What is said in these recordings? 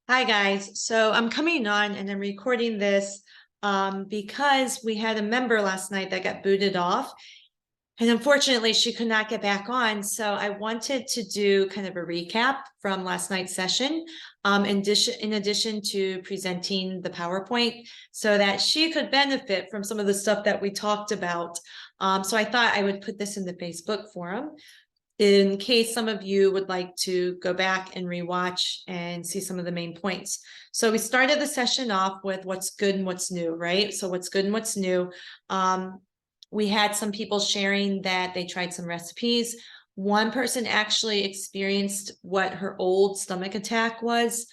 Hi guys, so I'm coming on and I'm recording this because we had a member last night that got booted off, and unfortunately she could not get back on. So I wanted to do kind of a recap from last night's session, in addition to presenting the PowerPoint so that she could benefit from some of the stuff that we talked about. So I thought I would put this in the Facebook forum in case some of you would like to go back and rewatch and see some of the main points. So we started the session off with what's good and what's new, right? So what's good and what's new. We had some people sharing that they tried some recipes. One person actually experienced what her old stomach attack was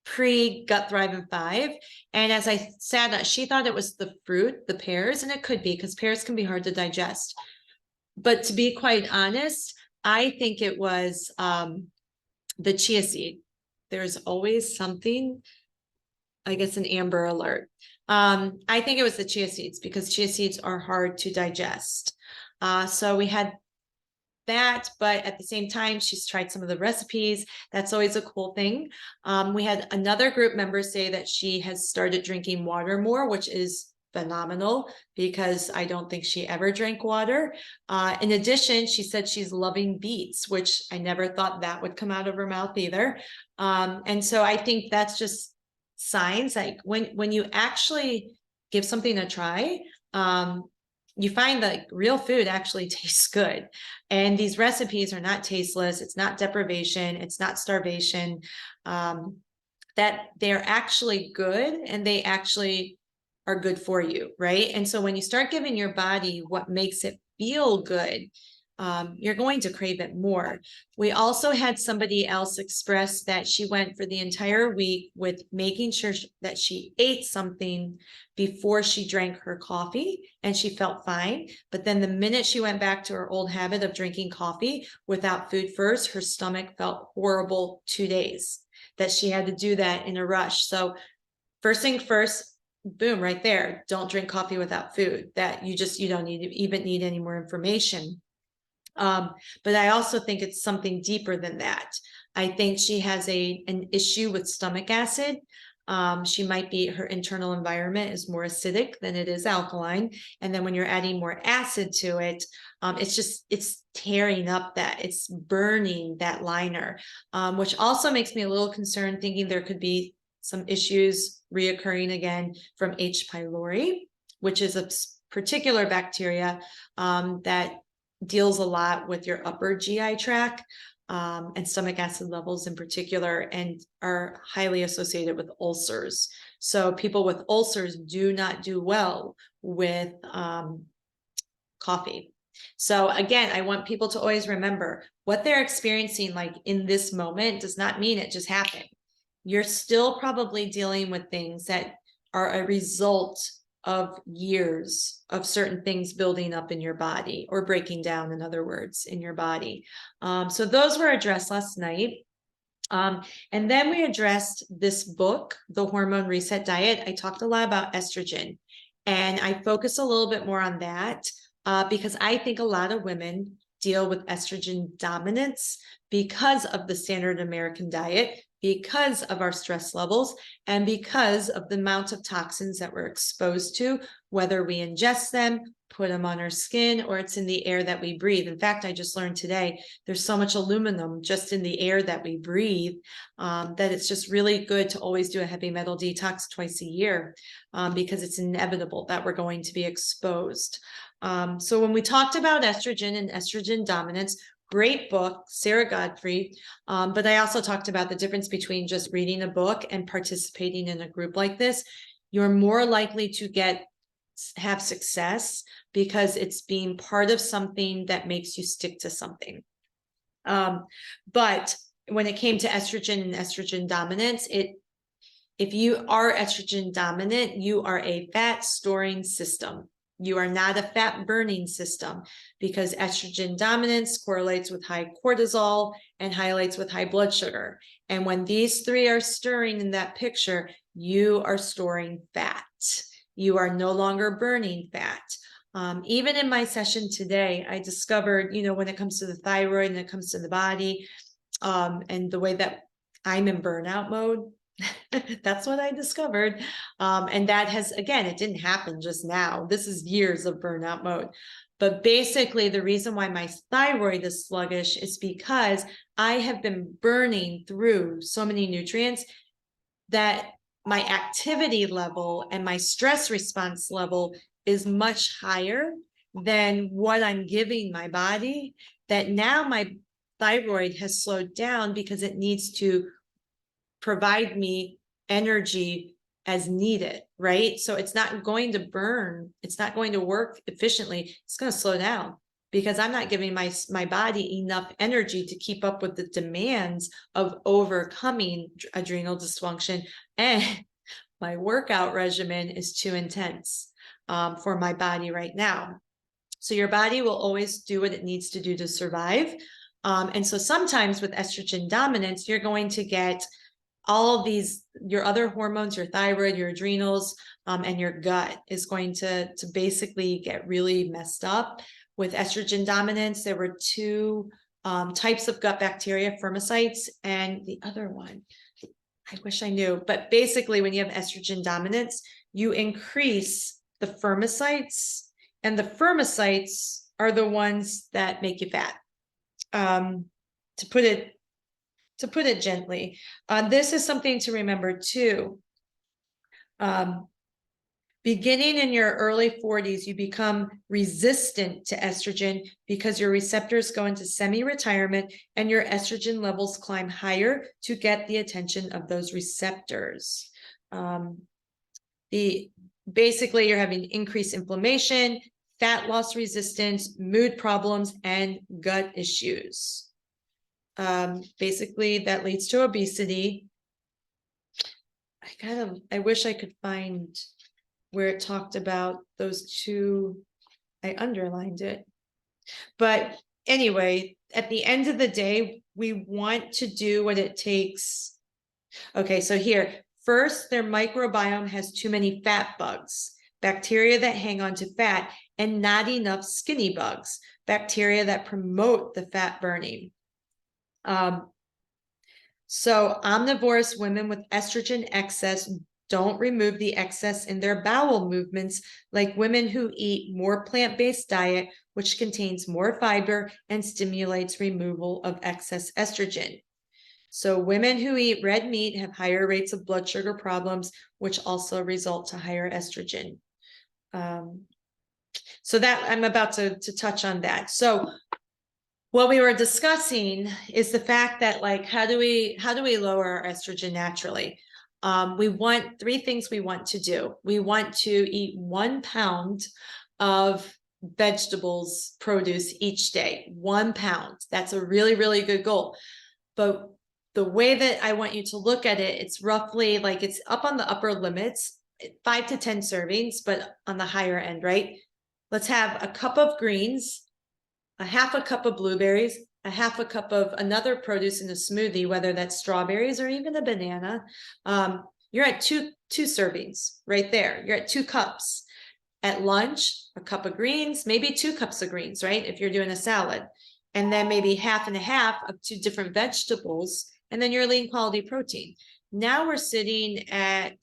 pre-Gut Thriving 5. And as I said, she thought it was the fruit, the pears, and it could be because pears can be hard to digest. But to be quite honest, I think it was the chia seed. There's always something, I guess, an Amber Alert. I think it was the chia seeds because chia seeds are hard to digest. So we had that, but at the same time, she's tried some of the recipes. That's always a cool thing. We had another group member say that she has started drinking water more, which is phenomenal because I don't think she ever drank water. In addition, she said she's loving beets, which I never thought that would come out of her mouth either. And so I think that's just signs like when you actually give something a try, you find that real food actually tastes good. And these recipes are not tasteless. It's not deprivation. It's not starvation. That they're actually good and they actually are good for you, right? And so when you start giving your body what makes it feel good, you're going to crave it more. We also had somebody else express that she went for the entire week with making sure that she ate something before she drank her coffee and she felt fine. But then the minute she went back to her old habit of drinking coffee without food first, her stomach felt horrible 2 days, that she had to do that in a rush. So first thing first, boom, right there. Don't drink coffee without food. That you don't need to even need any more information. But I also think it's something deeper than that. I think she has an issue with stomach acid. She might be, her internal environment is more acidic than it is alkaline. And then when you're adding more acid to it, it's tearing up that, it's burning that liner, which also makes me a little concerned, thinking there could be some issues reoccurring again from H. pylori, which is a particular bacteria that deals a lot with your upper GI tract and stomach acid levels in particular, and are highly associated with ulcers. So people with ulcers do not do well with coffee. So again, I want people to always remember what they're experiencing like in this moment does not mean it just happened. You're still probably dealing with things that are a result of years of certain things building up in your body, or breaking down, in other words, in your body. So those were addressed last night. And then we addressed this book, The Hormone Reset Diet. I talked a lot about estrogen, and I focus a little bit more on that because I think a lot of women deal with estrogen dominance because of the standard American diet, because of our stress levels, and because of the amount of toxins that we're exposed to, whether we ingest them, put them on our skin, or it's in the air that we breathe. In fact, I just learned today, there's so much aluminum just in the air that we breathe that it's just really good to always do a heavy metal detox twice a year because it's inevitable that we're going to be exposed. So when we talked about estrogen and estrogen dominance, great book, Sarah Godfrey. But I also talked about the difference between just reading a book and participating in a group like this. You're more likely to have success because it's being part of something that makes you stick to something. But when it came to estrogen and estrogen dominance, if you are estrogen dominant, you are a fat storing system. You are not a fat burning system, because estrogen dominance correlates with high cortisol and highlights with high blood sugar. And when these three are stirring in that picture, you are storing fat. You are no longer burning fat. Even in my session today, I discovered, when it comes to the thyroid and it comes to the body and the way that I'm in burnout mode. That's what I discovered. And that has, again, it didn't happen just now. This is years of burnout mode. But basically, the reason why my thyroid is sluggish is because I have been burning through so many nutrients that my activity level and my stress response level is much higher than what I'm giving my body, that now my thyroid has slowed down because it needs to provide me energy as needed, right? So it's not going to burn, it's not going to work efficiently, it's going to slow down because I'm not giving my body enough energy to keep up with the demands of overcoming adrenal dysfunction. And my workout regimen is too intense for my body right now. So your body will always do what it needs to do to survive. And so sometimes with estrogen dominance, you're going to get all of these, your other hormones, your thyroid, your adrenals, and your gut is going to basically get really messed up. With estrogen dominance, there were two types of gut bacteria, firmicutes, and the other one, I wish I knew, but basically when you have estrogen dominance, you increase the firmicutes, and the firmicutes are the ones that make you fat. To put it gently, this is something to remember too. Beginning in your early 40s, you become resistant to estrogen because your receptors go into semi-retirement and your estrogen levels climb higher to get the attention of those receptors. Basically, you're having increased inflammation, fat loss resistance, mood problems, and gut issues. Basically, that leads to obesity. I wish I could find where it talked about those two. I underlined it. But anyway, at the end of the day, we want to do what it takes. Okay, so here, first, their microbiome has too many fat bugs, bacteria that hang on to fat, and not enough skinny bugs, bacteria that promote the fat burning. So omnivorous women with estrogen excess don't remove the excess in their bowel movements like women who eat more plant-based diet, which contains more fiber and stimulates removal of excess estrogen. So women who eat red meat have higher rates of blood sugar problems, which also result to higher estrogen. So that I'm about to touch on that. So what we were discussing is the fact that, like, how do we lower our estrogen naturally? We want three things we want to do. We want to eat 1 pound of vegetables produce each day. 1 pound. That's a really, really good goal. But the way that I want you to look at it, it's roughly like it's up on the upper limits, 5 to 10 servings, but on the higher end, right? Let's have a cup of greens, a half a cup of blueberries, a half a cup of another produce in a smoothie, whether that's strawberries or even a banana. You're at two servings right there. You're at 2 cups. At lunch, a cup of greens, maybe 2 cups of greens, right? If you're doing a salad, and then maybe half and a half of 2 different vegetables, and then your lean quality protein. Now we're sitting at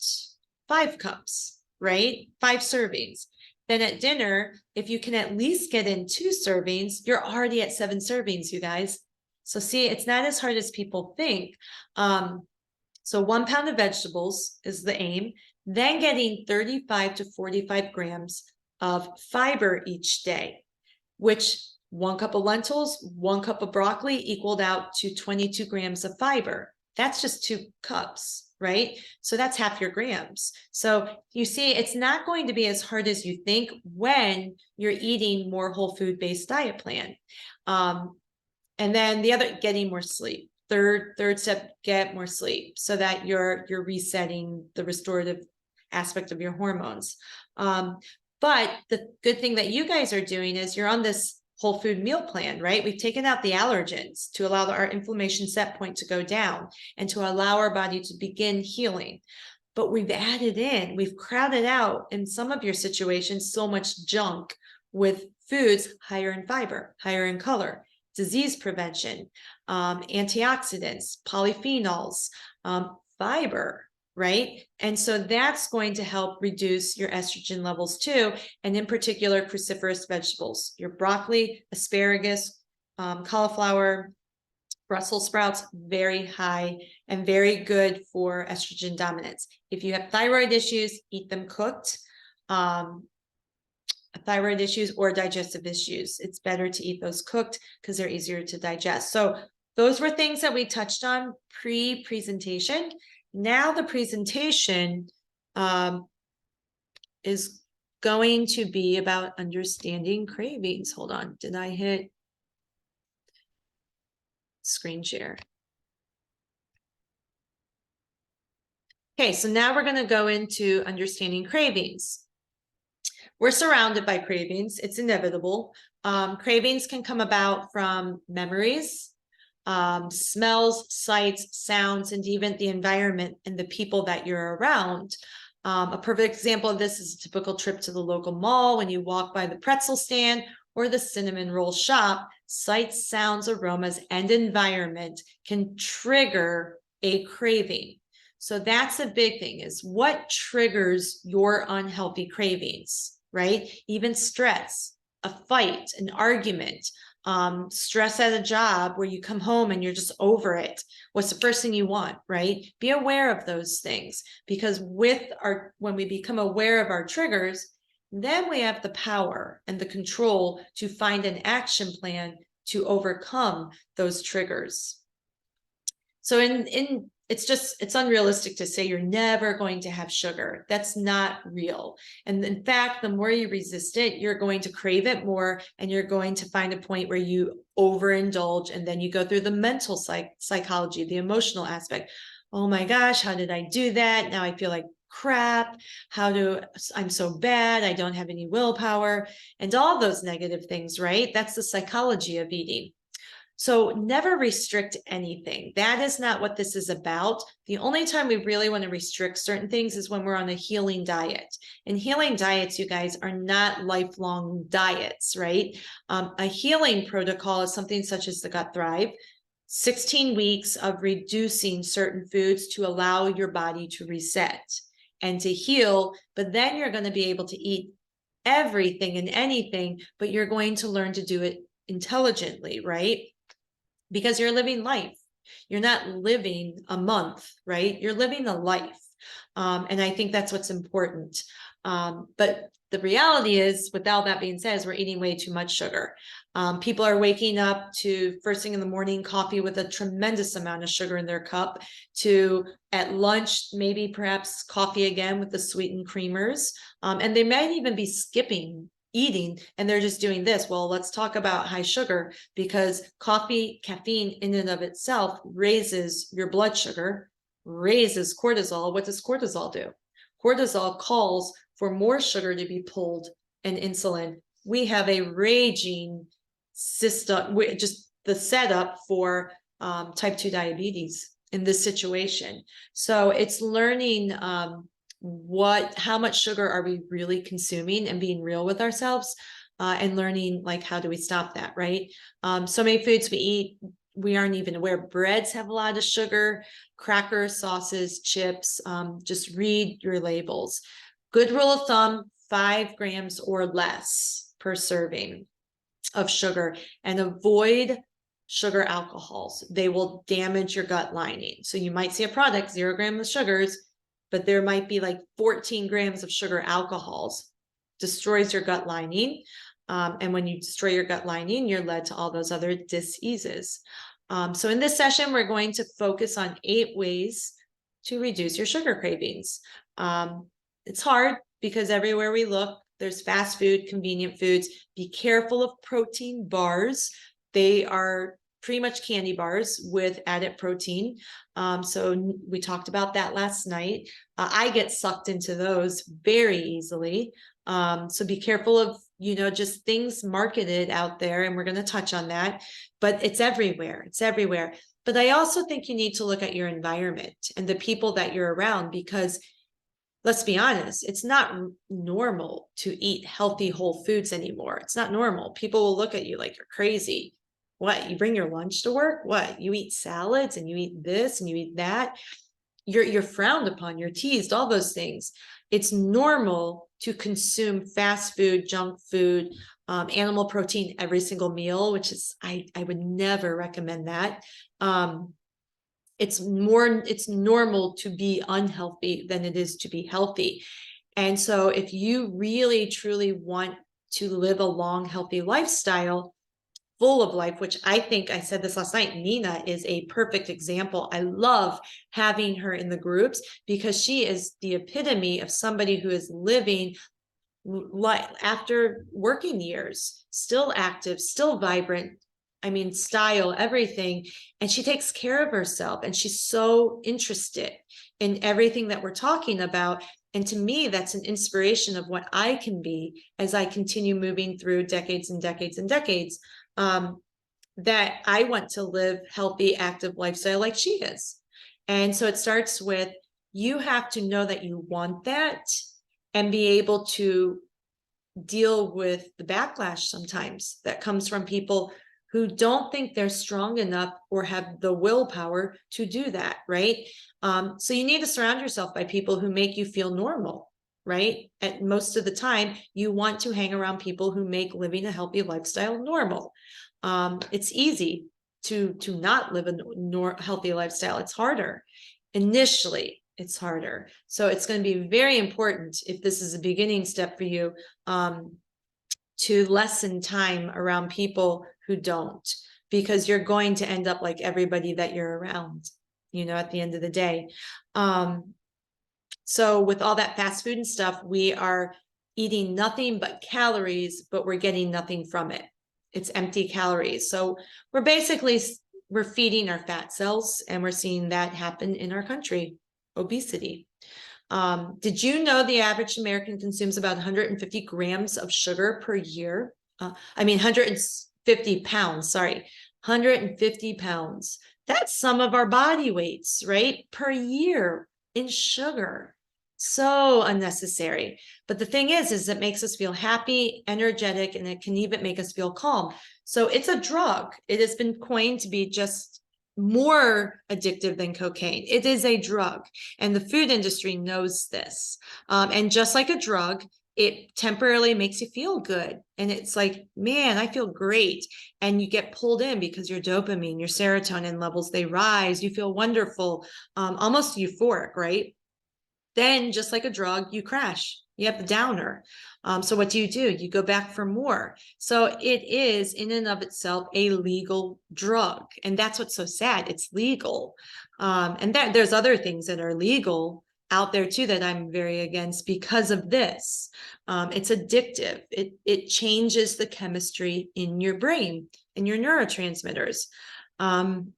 5 cups, right? 5 servings. Then at dinner, if you can at least get in 2 servings, you're already at 7 servings, you guys. So see, it's not as hard as people think. So 1 pound of vegetables is the aim. Then getting 35 to 45 grams of fiber each day, which 1 cup of lentils, 1 cup of broccoli equaled out to 22 grams of fiber. That's just 2 cups, right? So that's half your grams. So you see, it's not going to be as hard as you think when you're eating more whole food based diet plan. And then the other, getting more sleep. Third step, get more sleep so that you're resetting the restorative aspect of your hormones. But the good thing that you guys are doing is you're on this whole food meal plan, right? We've taken out the allergens to allow our inflammation set point to go down and to allow our body to begin healing. But we've crowded out in some of your situations so much junk with foods higher in fiber, higher in color. disease prevention, antioxidants, polyphenols, fiber, right? And so that's going to help reduce your estrogen levels too. And in particular, cruciferous vegetables, your broccoli, asparagus, cauliflower, Brussels sprouts, very high and very good for estrogen dominance. If you have thyroid issues, eat them cooked. Thyroid issues or digestive issues, it's better to eat those cooked because they're easier to digest. So those were things that we touched on pre-presentation. Now the presentation is going to be about understanding cravings. Hold on, did I hit screen share? Okay, so now we're going to go into understanding cravings. We're surrounded by cravings. It's inevitable. Cravings can come about from memories, smells, sights, sounds, and even the environment and the people that you're around. A perfect example of this is a typical trip to the local mall when you walk by the pretzel stand or the cinnamon roll shop. Sights, sounds, aromas, and environment can trigger a craving. So that's a big thing, is what triggers your unhealthy cravings, right? Even stress, a fight, an argument, stress at a job where you come home and you're just over it. What's the first thing you want, right? Be aware of those things, because when we become aware of our triggers, then we have the power and the control to find an action plan to overcome those triggers. So it's unrealistic to say you're never going to have sugar. That's not real. And in fact, the more you resist it, you're going to crave it more, and you're going to find a point where you overindulge, and then you go through the mental psychology, the emotional aspect. Oh my gosh, how did I do that? Now I feel like crap. I'm so bad. I don't have any willpower, and all those negative things, right? That's the psychology of eating. So never restrict anything. That is not what this is about. The only time we really want to restrict certain things is when we're on a healing diet. And healing diets, you guys, are not lifelong diets, right? A healing protocol is something such as the Gut Thrive, 16 weeks of reducing certain foods to allow your body to reset and to heal. But then you're going to be able to eat everything and anything, but you're going to learn to do it intelligently, right? Because you're living life. You're not living a month, right? You're living a life. And I think that's what's important. But the reality is, with all that being said, is we're eating way too much sugar. People are waking up to first thing in the morning coffee with a tremendous amount of sugar in their cup, to at lunch, maybe perhaps coffee again with the sweetened creamers. And they might even be skipping eating, and they're just doing this. Well, let's talk about high sugar, because coffee, caffeine in and of itself raises your blood sugar, raises cortisol. What does cortisol do? Cortisol calls for more sugar to be pulled and insulin. We have a raging system, just the setup for type 2 diabetes in this situation. So it's learning how much sugar are we really consuming, and being real with ourselves, and learning, like, how do we stop that, right? So many foods we eat, we aren't even aware. Breads have a lot of sugar, crackers, sauces, chips. Just read your labels. Good rule of thumb, 5 grams or less per serving of sugar, and avoid sugar alcohols. They will damage your gut lining. So you might see a product, 0 grams of sugars, but there might be like 14 grams of sugar alcohols. Destroys your gut lining. And when you destroy your gut lining, you're led to all those other diseases. So in this session, we're going to focus on 8 ways to reduce your sugar cravings. It's hard because everywhere we look, there's fast food, convenient foods. Be careful of protein bars. They are pretty much candy bars with added protein. So we talked about that last night. I get sucked into those very easily. So be careful of, just things marketed out there, and we're going to touch on that, but it's everywhere. It's everywhere. But I also think you need to look at your environment and the people that you're around, because let's be honest, it's not normal to eat healthy whole foods anymore. It's not normal. People will look at you like you're crazy. What, you bring your lunch to work? What, you eat salads and you eat this and you eat that? You're frowned upon, you're teased, all those things. It's normal to consume fast food, junk food, animal protein every single meal, which is, I would never recommend that. It's normal to be unhealthy than it is to be healthy. And so if you really truly want to live a long, healthy lifestyle, full of life, which I think, I said this last night, Nina is a perfect example. I love having her in the groups because she is the epitome of somebody who is living like after working years, still active, still vibrant. I mean, style, everything. And she takes care of herself and she's so interested in everything that we're talking about. And to me, that's an inspiration of what I can be as I continue moving through decades and decades and decades. That I want to live healthy, active lifestyle like she is. And so it starts with, you have to know that you want that and be able to deal with the backlash sometimes that comes from people who don't think they're strong enough or have the willpower to do that, right? So you need to surround yourself by people who make you feel normal, right? And most of the time, you want to hang around people who make living a healthy lifestyle normal. It's easy to not live a healthy lifestyle. It's harder. Initially, it's harder. So it's going to be very important, if this is a beginning step for you, to lessen time around people who don't, because you're going to end up like everybody that you're around, you know, at the end of the day. So with all that fast food and stuff, we are eating nothing but calories, but we're getting nothing from it. It's empty calories. So we're feeding our fat cells, and we're seeing that happen in our country, obesity. Did you know the average American consumes about 150 grams of sugar per year? 150 pounds, sorry, 150 pounds. That's some of our body weights, right? Per year in sugar. So unnecessary. But the thing is it makes us feel happy, energetic, and it can even make us feel calm. So it's a drug. It has been coined to be just more addictive than cocaine. It is a drug, and the food industry knows this. And just like a drug, it temporarily makes you feel good. And it's like, man, I feel great. And you get pulled in because your dopamine, your serotonin levels, they rise. You feel wonderful, almost euphoric, right? Then just like a drug, you crash. You have the downer. So what do? You go back for more. So it is in and of itself a legal drug. And that's what's so sad. It's legal. And there's other things that are legal out there too that I'm very against because of this. It's addictive. It changes the chemistry in your brain and your neurotransmitters. And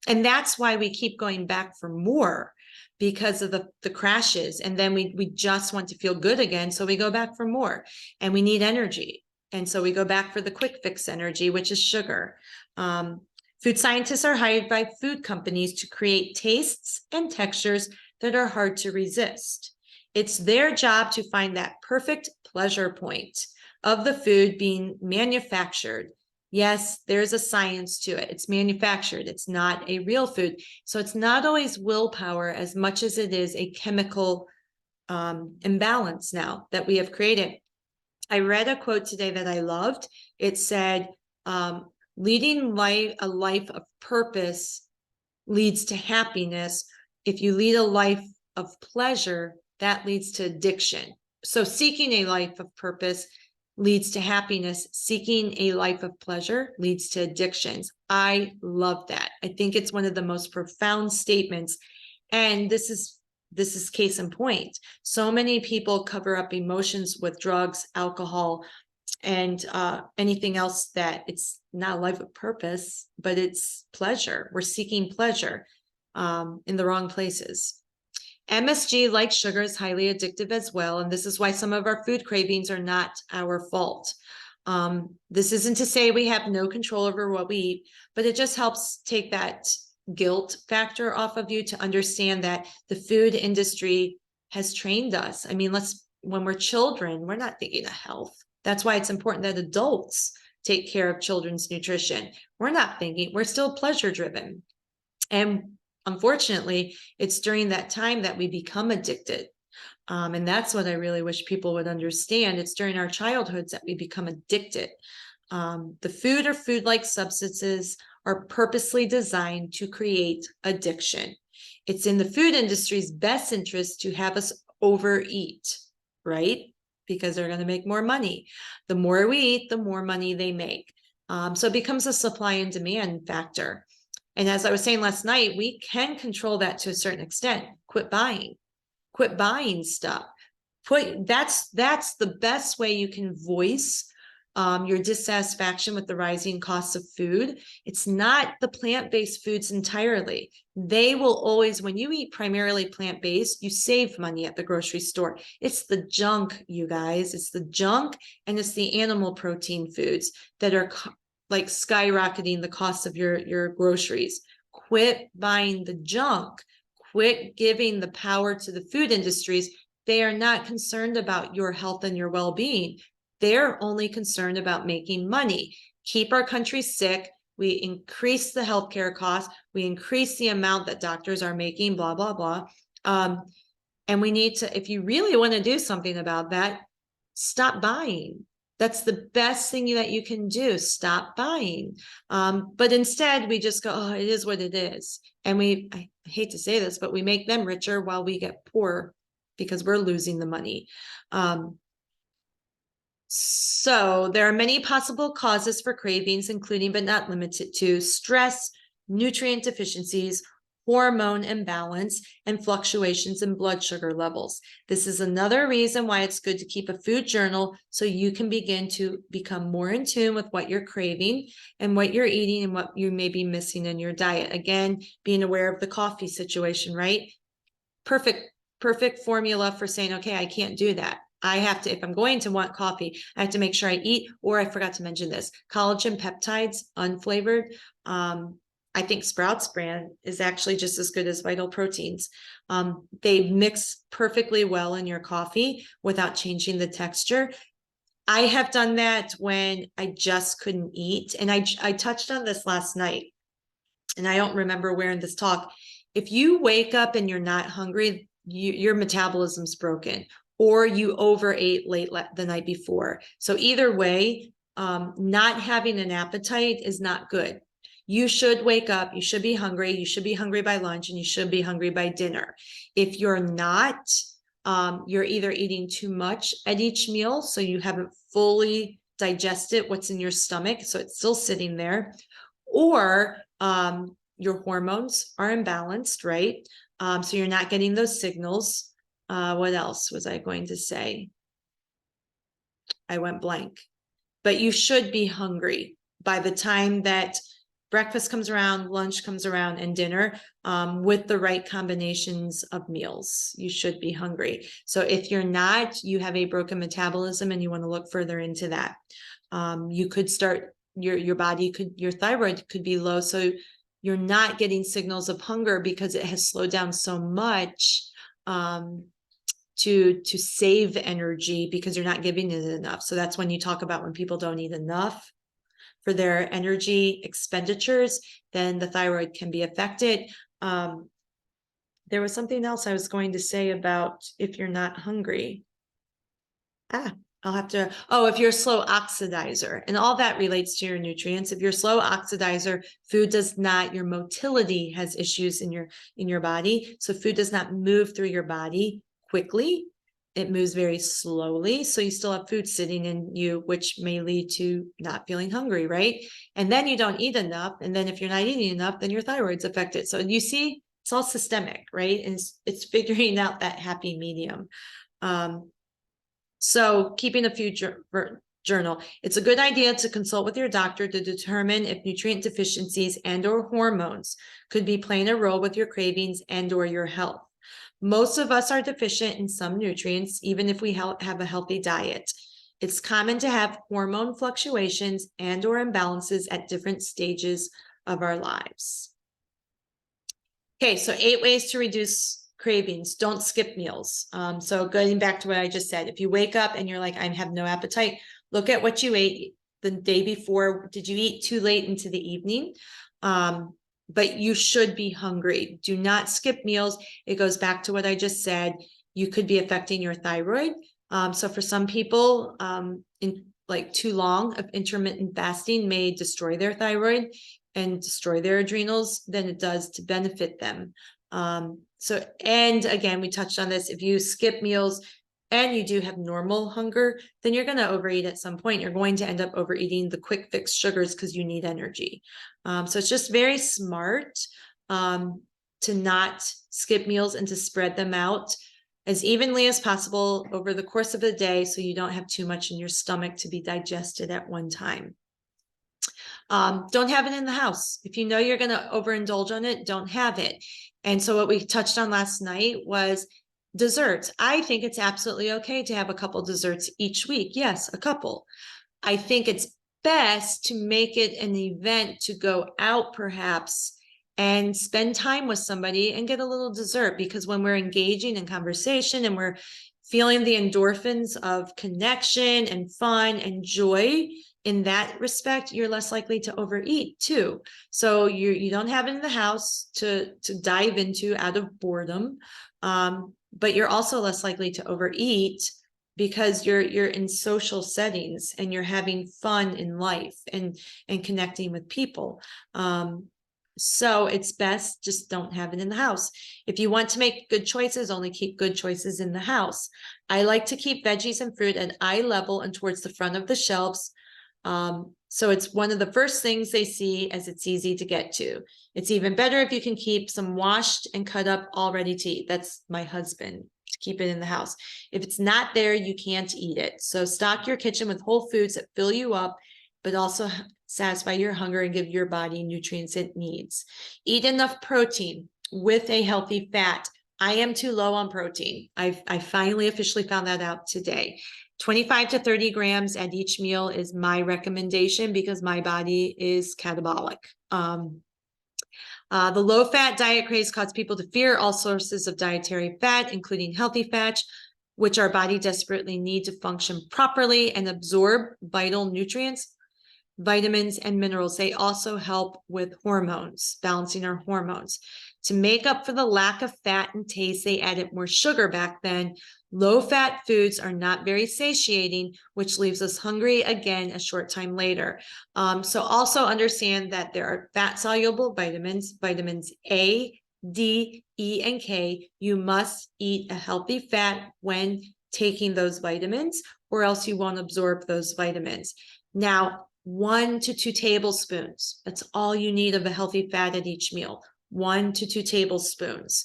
that's why we keep going back for more, because of the crashes. And then we just want to feel good again. So we go back for more, and we need energy. And so we go back for the quick fix energy, which is sugar. Food scientists are hired by food companies to create tastes and textures that are hard to resist. It's their job to find that perfect pleasure point of the food being manufactured. Yes, there's a science to it. It's manufactured. It's not a real food. So it's not always willpower as much as it is a chemical imbalance now that we have created. I read a quote today that I loved. It said, leading a life of purpose leads to happiness. If you lead a life of pleasure, that leads to addiction. So seeking a life of purpose leads to happiness. Seeking a life of pleasure leads to addictions. I love that. I think it's one of the most profound statements. And this is case in point. So many people cover up emotions with drugs, alcohol, and anything else that it's not a life of purpose, but it's pleasure. We're seeking pleasure in the wrong places. MSG, like sugar, is highly addictive as well. And this is why some of our food cravings are not our fault. This isn't to say we have no control over what we eat, but it just helps take that guilt factor off of you to understand that the food industry has trained us. I mean, when we're children, we're not thinking of health. That's why it's important that adults take care of children's nutrition. We're not thinking, we're still pleasure driven. And unfortunately, it's during that time that we become addicted. And that's what I really wish people would understand. It's during our childhoods that we become addicted. The food or food-like substances are purposely designed to create addiction. It's in the food industry's best interest to have us overeat, right? Because they're going to make more money. The more we eat, the more money they make. So it becomes a supply and demand factor. And as I was saying last night, we can control that to a certain extent. Quit buying stuff. That's the best way you can voice your dissatisfaction with the rising costs of food. It's not the plant-based foods entirely. They will always, when you eat primarily plant-based, you save money at the grocery store. It's the junk, you guys. It's the junk, and it's the animal protein foods that are like skyrocketing the cost of your groceries. Quit buying the junk. Quit giving the power to the food industries. They are not concerned about your health and your well-being. They're only concerned about making money. Keep our country sick. We increase the healthcare costs. We increase the amount that doctors are making, blah, blah, blah. And we need to, if you really want to do something about that, stop buying. That's the best thing that you can do. Stop buying. But instead, we just go, oh, it is what it is. And I hate to say this, but we make them richer while we get poor because we're losing the money. So there are many possible causes for cravings, including but not limited to stress, nutrient deficiencies, hormone imbalance, and fluctuations in blood sugar levels. This is another reason why it's good to keep a food journal so you can begin to become more in tune with what you're craving and what you're eating and what you may be missing in your diet. Again, being aware of the coffee situation, right? Perfect formula for saying, okay, I can't do that. I have to, if I'm going to want coffee, I have to make sure I eat, or I forgot to mention this, collagen peptides, unflavored. I think Sprouts brand is actually just as good as Vital Proteins. They mix perfectly well in your coffee without changing the texture. I have done that when I just couldn't eat. And I touched on this last night, and I don't remember where in this talk. If you wake up and you're not hungry, your metabolism's broken, or you overate late the night before. So either way, not having an appetite is not good. You should wake up, you should be hungry, you should be hungry by lunch, and you should be hungry by dinner. If you're not, you're either eating too much at each meal, so you haven't fully digested what's in your stomach, so it's still sitting there, or your hormones are imbalanced, right? So you're not getting those signals. What else was I going to say? I went blank. But you should be hungry by the time that breakfast comes around, lunch comes around, and dinner, with the right combinations of meals. You should be hungry. So if you're not, you have a broken metabolism and you want to look further into that. You could start, your thyroid could be low, so you're not getting signals of hunger because it has slowed down so much to save energy because you're not giving it enough. So that's when you talk about when people don't eat enough for their energy expenditures, then the thyroid can be affected. There was something else I was going to say about if you're not hungry. I'll have to, if you're a slow oxidizer, and all that relates to your nutrients. If you're a slow oxidizer, food does not, your motility has issues in your body. So food does not move through your body quickly. It moves very slowly. So you still have food sitting in you, which may lead to not feeling hungry, right? And then you don't eat enough. And then if you're not eating enough, then your thyroid's affected. So you see, it's all systemic, right? And it's figuring out that happy medium. So keeping a food journal, it's a good idea to consult with your doctor to determine if nutrient deficiencies and or hormones could be playing a role with your cravings and or your health. Most of us are deficient in some nutrients, even if we have a healthy diet. It's common to have hormone fluctuations and or imbalances at different stages of our lives. Okay, so 8 ways to reduce cravings. Don't skip meals. So going back to what I just said, if you wake up and you're like, I have no appetite, look at what you ate the day before, did you eat too late into the evening? But you should be hungry. Do not skip meals. It goes back to what I just said. You could be affecting your thyroid. So for some people, in like too long of intermittent fasting may destroy their thyroid and destroy their adrenals than it does to benefit them. And again, we touched on this. If you skip meals and you do have normal hunger, then you're going to overeat at some point. You're going to end up overeating the quick fix sugars because you need energy. So it's just very smart to not skip meals and to spread them out as evenly as possible over the course of the day, so you don't have too much in your stomach to be digested at one time. Don't have it in the house. If you know you're going to overindulge on it, don't have it. And so what we touched on last night was desserts. I think it's absolutely okay to have a couple desserts each week. Yes, a couple. I think it's best to make it an event to go out perhaps and spend time with somebody and get a little dessert, because when we're engaging in conversation and we're feeling the endorphins of connection and fun and joy, in that respect, you're less likely to overeat too. So you don't have it in the house to dive into out of boredom, but you're also less likely to overeat because you're in social settings and you're having fun in life and connecting with people. So it's best just don't have it in the house. If you want to make good choices, only keep good choices in the house. I like to keep veggies and fruit at eye level and towards the front of the shelves. So it's one of the first things they see, as it's easy to get to. It's even better if you can keep some washed and cut up all ready to eat. That's my husband, to keep it in the house. If it's not there, you can't eat it. So stock your kitchen with whole foods that fill you up, but also satisfy your hunger and give your body nutrients it needs. Eat enough protein with a healthy fat. I am too low on protein. I finally officially found that out today. 25 to 30 grams at each meal is my recommendation because my body is catabolic. The low-fat diet craze causes people to fear all sources of dietary fat, including healthy fat, which our body desperately need to function properly and absorb vital nutrients, vitamins, and minerals. They also help with hormones, balancing our hormones. To make up for the lack of fat and taste, they added more sugar back then. Low-fat foods are not very satiating, which leaves us hungry again a short time later. So also understand that there are fat-soluble vitamins, vitamins A, D, E, and K. You must eat a healthy fat when taking those vitamins, or else you won't absorb those vitamins. Now, 1 to 2 tablespoons. That's all you need of a healthy fat at each meal. 1 to 2 tablespoons.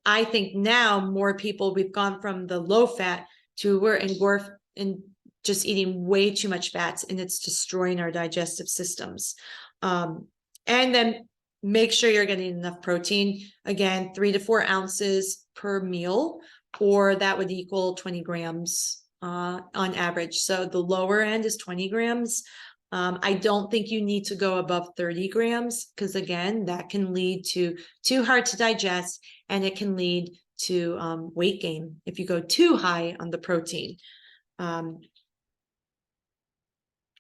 I think now more people, we've gone from the low fat to we're engulfed in just eating way too much fats, and it's destroying our digestive systems. And then make sure you're getting enough protein. Again, 3 to 4 ounces per meal, or that would equal 20 grams on average. So the lower end is 20 grams. I don't think you need to go above 30 grams because, again, that can lead to too hard to digest, and it can lead to weight gain if you go too high on the protein.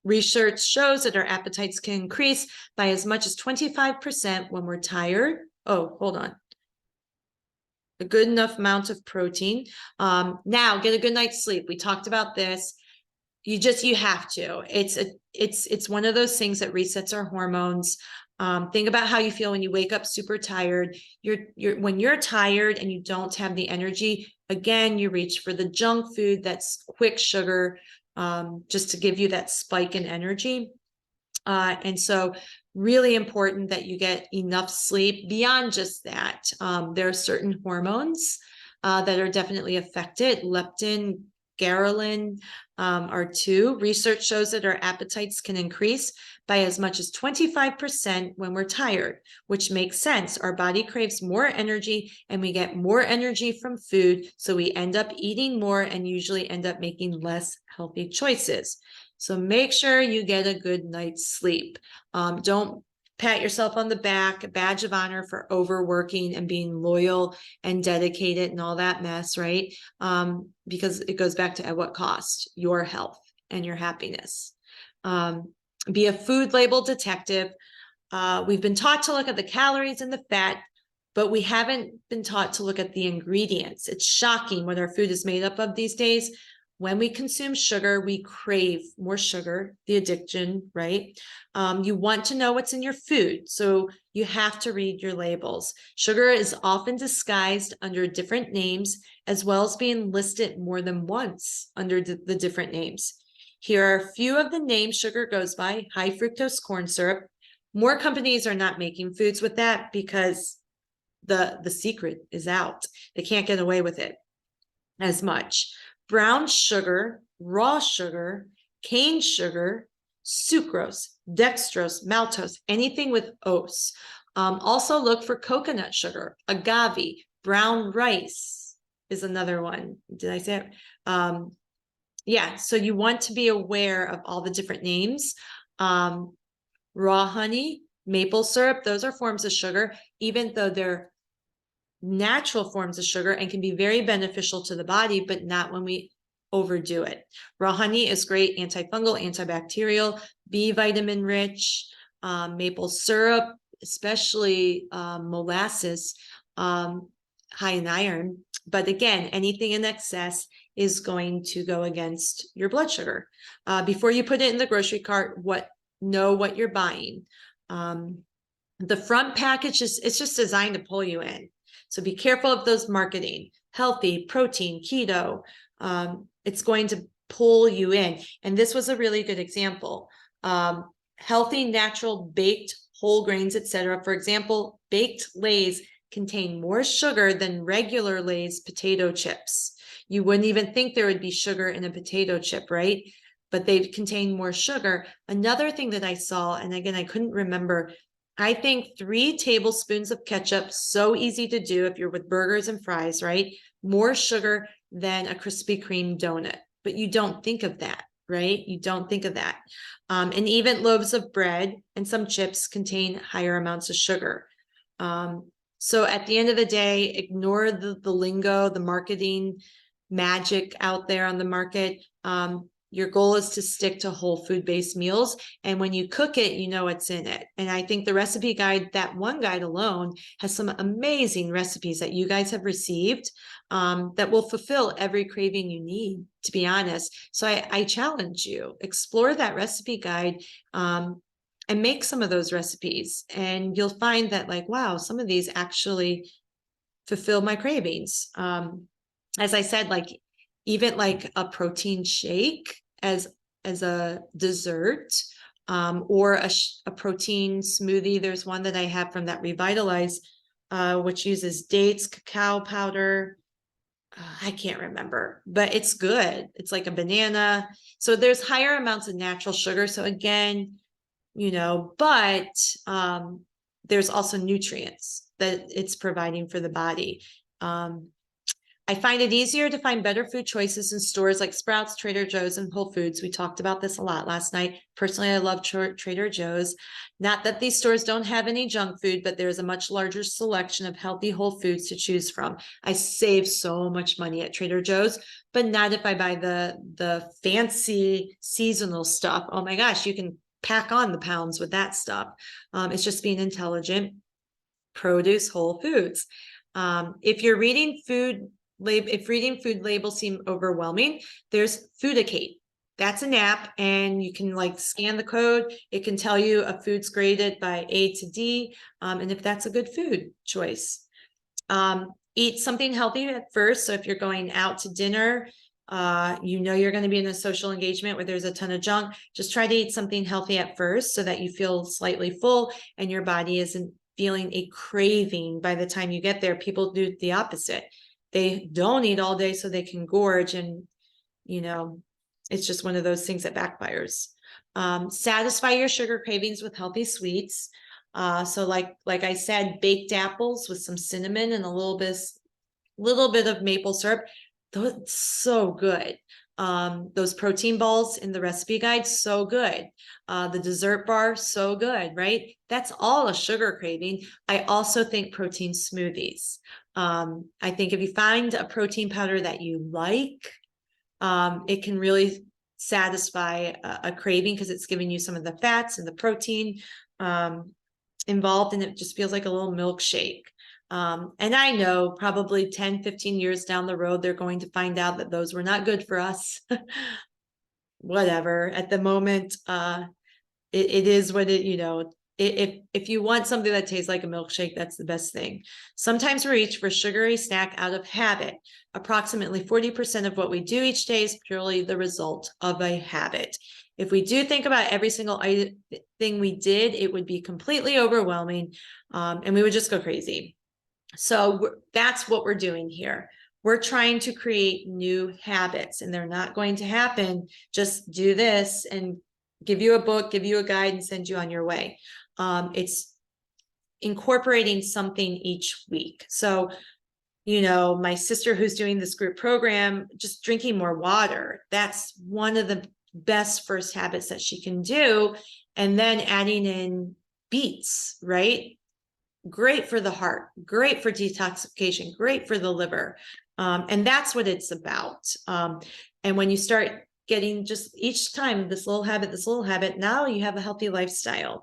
Research shows that our appetites can increase by as much as 25% when we're tired. Oh, hold on. A good enough amount of protein. Now, get a good night's sleep. We talked about this. You have to. It's one of those things that resets our hormones. Think about how you feel when you wake up super tired. When you're tired and you don't have the energy, again, you reach for the junk food that's quick sugar, just to give you that spike in energy. And so really important that you get enough sleep. Beyond just that, there are certain hormones that are definitely affected. Leptin, ghrelin are two. Research shows that our appetites can increase by as much as 25% when we're tired, which makes sense. Our body craves more energy, and we get more energy from food, so we end up eating more and usually end up making less healthy choices. So make sure you get a good night's sleep. Don't pat yourself on the back, a badge of honor for overworking and being loyal and dedicated and all that mess, right? Because it goes back to at what cost? Your health and your happiness. Be a food label detective. We've been taught to look at the calories and the fat, but we haven't been taught to look at the ingredients. It's shocking what our food is made up of these days. When we consume sugar, we crave more sugar, the addiction, right? You want to know what's in your food, so you have to read your labels. Sugar is often disguised under different names, as well as being listed more than once under the different names. Here are a few of the names sugar goes by: high fructose corn syrup. More companies are not making foods with that because the secret is out. They can't get away with it as much. Brown sugar, raw sugar, cane sugar, sucrose, dextrose, maltose, anything with ose. Also look for coconut sugar, agave, brown rice is another one. Did I say it? Yeah, so you want to be aware of all the different names. Raw honey, maple syrup, those are forms of sugar, even though they're natural forms of sugar and can be very beneficial to the body, but not when we overdo it. Raw honey is great, antifungal, antibacterial, B vitamin rich. Maple syrup, especially molasses, high in iron. But again, anything in excess is going to go against your blood sugar. Before you put it in the grocery cart, know what you're buying. The front package it's just designed to pull you in. So be careful of those marketing, healthy, protein, keto. It's going to pull you in. And this was a really good example. Healthy, natural, baked, whole grains, etc. For example, baked Lay's contain more sugar than regular Lay's potato chips. You wouldn't even think there would be sugar in a potato chip, right? But they contain more sugar. Another thing that I saw, and again, I couldn't remember, I think 3 tablespoons of ketchup, so easy to do if you're with burgers and fries, right? More sugar than a Krispy Kreme donut, but you don't think of that, right? You don't think of that. And even loaves of bread and some chips contain higher amounts of sugar. So at the end of the day, ignore the lingo, the marketing magic out there on the market. Your goal is to stick to whole food-based meals. And when you cook it, you know what's in it. And I think the recipe guide, that one guide alone, has some amazing recipes that you guys have received that will fulfill every craving you need, to be honest. So I challenge you, explore that recipe guide and make some of those recipes. And you'll find that, like, wow, some of these actually fulfill my cravings. As I said, like, even like a protein shake as a dessert, or a protein smoothie. There's one that I have from that Revitalize, which uses dates, cacao powder. I can't remember, but it's good. It's like a banana. So there's higher amounts of natural sugar. So again, but there's also nutrients that it's providing for the body. I find it easier to find better food choices in stores like Sprouts, Trader Joe's, and Whole Foods. We talked about this a lot last night. Personally, I love Trader Joe's. Not that these stores don't have any junk food, but there's a much larger selection of healthy whole foods to choose from. I save so much money at Trader Joe's, but not if I buy the fancy seasonal stuff. Oh my gosh, you can pack on the pounds with that stuff. It's just being intelligent. Produce, whole foods. If reading food labels seem overwhelming, there's Foodicate. That's an app, and you can like scan the code. It can tell you a food's graded by A to D, and if that's a good food choice. Eat something healthy at first. So if you're going out to dinner, you're going to be in a social engagement where there's a ton of junk, just try to eat something healthy at first so that you feel slightly full and your body isn't feeling a craving by the time you get there. People do the opposite. They don't eat all day so they can gorge, and it's just one of those things that backfires. Satisfy your sugar cravings with healthy sweets. So like I said, baked apples with some cinnamon and a little bit of maple syrup. Those so good. Those protein balls in the recipe guide, so good. The dessert bar, so good, right? That's all a sugar craving. I also think protein smoothies. I think if you find a protein powder that you like, it can really satisfy a craving because it's giving you some of the fats and the protein involved, and it just feels like a little milkshake. And I know probably 10, 15 years down the road, they're going to find out that those were not good for us. Whatever. At the moment, it is what it, if you want something that tastes like a milkshake, that's the best thing. Sometimes we reach for sugary snack out of habit. Approximately 40% of what we do each day is purely the result of a habit. If we do think about every single thing we did, it would be completely overwhelming, and we would just go crazy. So that's what we're doing here. We're trying to create new habits, and they're not going to happen. Just do this and give you a book, give you a guide, and send you on your way. It's incorporating something each week. So, my sister who's doing this group program, just drinking more water, that's one of the best first habits that she can do. And then adding in beets, right? Great for the heart, great for detoxification, great for the liver. And that's what it's about. And when you start getting just each time this little habit, now you have a healthy lifestyle.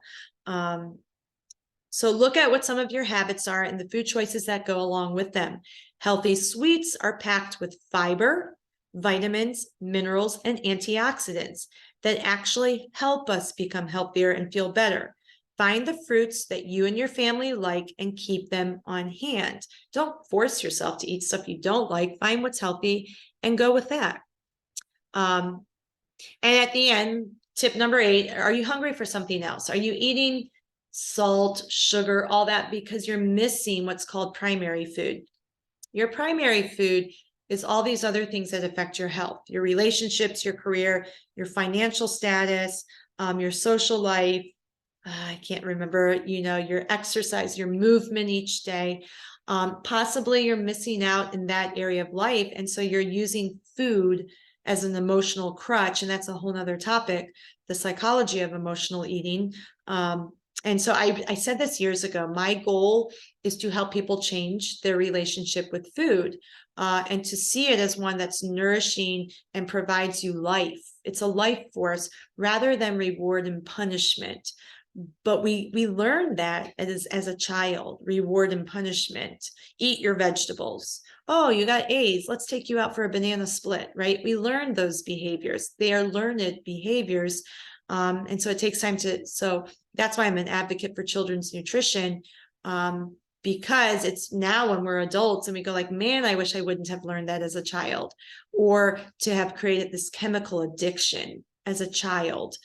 So look at what some of your habits are and the food choices that go along with them. Healthy sweets are packed with fiber, vitamins, minerals, and antioxidants that actually help us become healthier and feel better. Find the fruits that you and your family like and keep them on hand. Don't force yourself to eat stuff you don't like. Find what's healthy and go with that. And at the end, tip number 8, are you hungry for something else? Are you eating salt, sugar, all that because you're missing what's called primary food? Your primary food is all these other things that affect your health, your relationships, your career, your financial status, your social life. I can't remember, your exercise, your movement each day. Possibly you're missing out in that area of life. And so you're using food as an emotional crutch. And that's a whole nother topic, the psychology of emotional eating. And so I said this years ago, my goal is to help people change their relationship with food, and to see it as one that's nourishing and provides you life. It's a life force rather than reward and punishment. But we learned that as a child, reward and punishment. Eat your vegetables. Oh, you got A's. Let's take you out for a banana split, right? We learned those behaviors. They are learned behaviors. And so it takes time so that's why I'm an advocate for children's nutrition, because it's now when we're adults and we go like, man, I wish I wouldn't have learned that as a child, or to have created this chemical addiction as a child.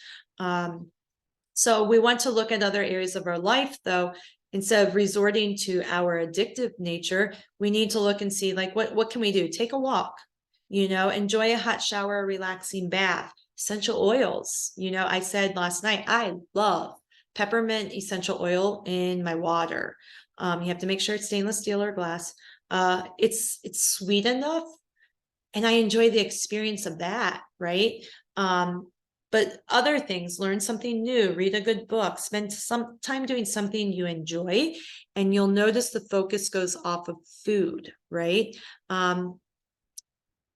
So we want to look at other areas of our life, though. Instead of resorting to our addictive nature, we need to look and see, like, what can we do? Take a walk, enjoy a hot shower, a relaxing bath, essential oils. I said last night, I love peppermint essential oil in my water. You have to make sure it's stainless steel or glass. It's sweet enough, and I enjoy the experience of that, right? But other things, learn something new, read a good book, spend some time doing something you enjoy, and you'll notice the focus goes off of food, right?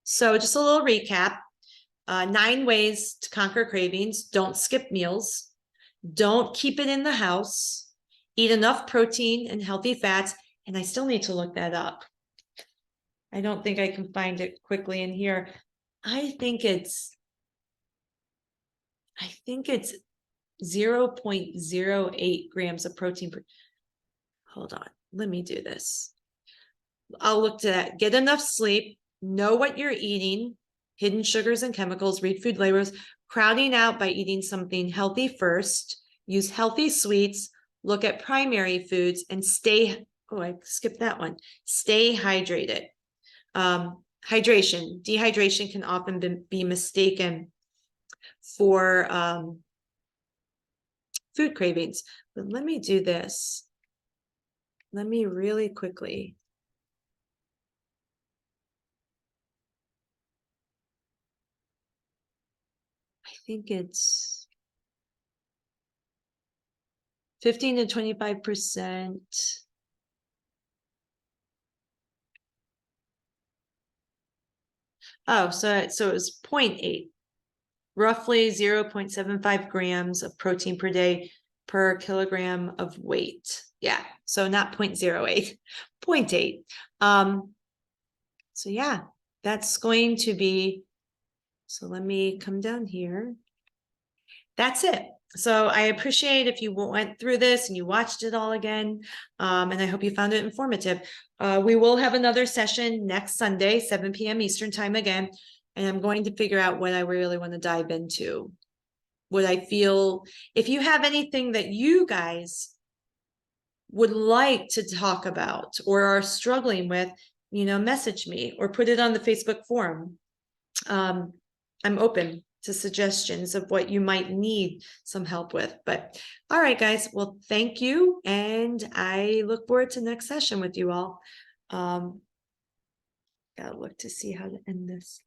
So just a little recap, 9 ways to conquer cravings. Don't skip meals. Don't keep it in the house. Eat enough protein and healthy fats. And I still need to look that up. I don't think I can find it quickly in here. I think it's 0.08 grams of protein per. Hold on, let me do this. I'll look to that. Get enough sleep, know what you're eating, hidden sugars and chemicals, read food labels, crowding out by eating something healthy first, use healthy sweets, look at primary foods, and I skipped that one. Stay hydrated. Hydration. Dehydration can often be mistaken for food cravings. But let me do this. Let me really quickly. I think it's 15 to 25%. Oh, so it was 0.8. roughly 0.75 grams of protein per day per kilogram of weight. Yeah, so not 0.08, 0.8. So yeah, that's going to be, so let me come down here. That's it. So I appreciate if you went through this and you watched it all again. And I hope you found it informative. We will have another session next Sunday, 7 p.m. Eastern time again. And I'm going to figure out what I really want to dive into. What I feel, if you have anything that you guys would like to talk about or are struggling with, message me or put it on the Facebook forum. I'm open to suggestions of what you might need some help with. But all right, guys, well, thank you. And I look forward to next session with you all. Gotta look to see how to end this.